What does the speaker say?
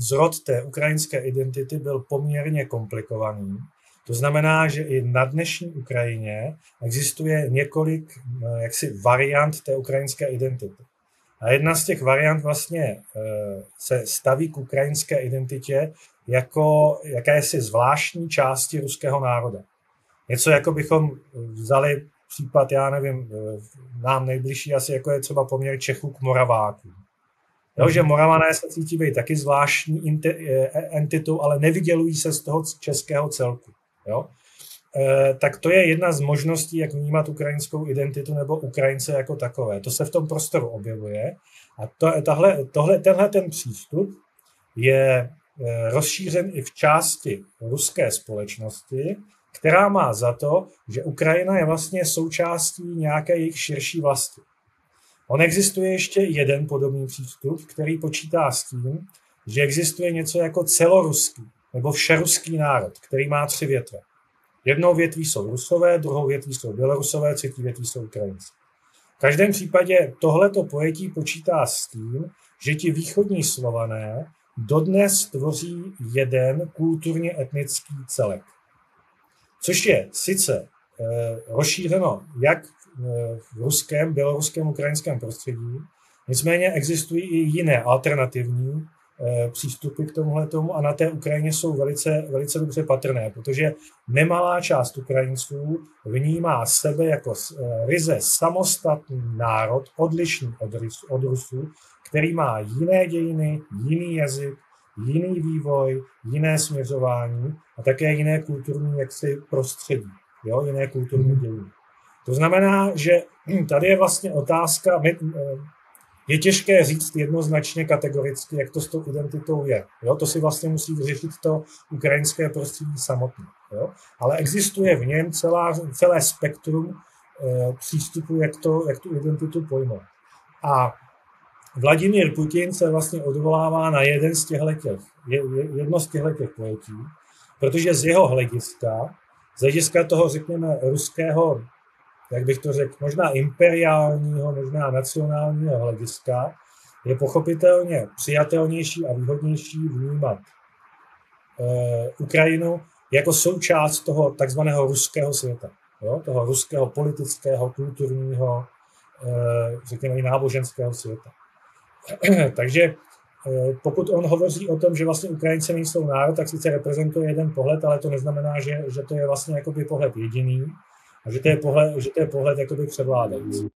zrod té ukrajinské identity byl poměrně komplikovaný. To znamená, že i na dnešní Ukrajině existuje několik variant té ukrajinské identity. A jedna z těch variant vlastně se staví k ukrajinské identitě jako jakési zvláštní části ruského národa. Něco jako bychom vzali případ, já nevím, nám nejbližší asi jako je třeba poměr Čechů k Moravákům. Jo, že Moravané se cítí být taky zvláštní entitou, ale nevydělují se z toho českého celku. Jo? Tak to je jedna z možností, jak vnímat ukrajinskou identitu nebo Ukrajince jako takové. To se v tom prostoru objevuje a tenhle ten přístup je rozšířen i v části ruské společnosti, která má za to, že Ukrajina je vlastně součástí nějaké jejich širší vlasti. On existuje ještě jeden podobný přístup, který počítá s tím, že existuje něco jako celoruský nebo všeruský národ, který má 3 větve. Jednou větví jsou Rusové, druhou větví jsou Bělorusové, třetí větví jsou Ukrajinci. V každém případě tohleto pojetí počítá s tím, že ti východní Slované dodnes tvoří jeden kulturně etnický celek. Což je sice rozšířeno jak v ruském, běloruském, ukrajinském prostředí, nicméně existují i jiné alternativní přístupy k tomuhletomu a na té Ukrajině jsou velice dobře patrné, protože nemalá část Ukrajinců vnímá sebe jako ryze samostatný národ, odlišný od Rusů, který má jiné dějiny, jiný jazyk, jiný vývoj, jiné směřování a také jiné kulturní prostředí, jo? Jiné kulturní dějiny. To znamená, že tady je vlastně otázka, je těžké říct jednoznačně kategoricky, jak to s tou identitou je. Jo? To si vlastně musí vyřešit to ukrajinské prostředí samotné. Jo? Ale existuje v něm celé spektrum přístupů, jak tu identitu pojmout. A Vladimír Putin se vlastně odvolává na jedno z těchto pojetí, protože z jeho hlediska, toho, řekněme, ruského, jak bych to řekl, možná imperiálního, možná nacionálního hlediska, je pochopitelně přijatelnější a výhodnější vnímat Ukrajinu jako součást toho takzvaného ruského světa. Jo? Toho ruského politického, kulturního, řekněme i náboženského světa. Takže pokud on hovoří o tom, že vlastně Ukrajinci nejsou národ, tak sice reprezentuje jeden pohled, ale to neznamená, že to je vlastně jakoby pohled jediný a že to je pohled jakoby převládající.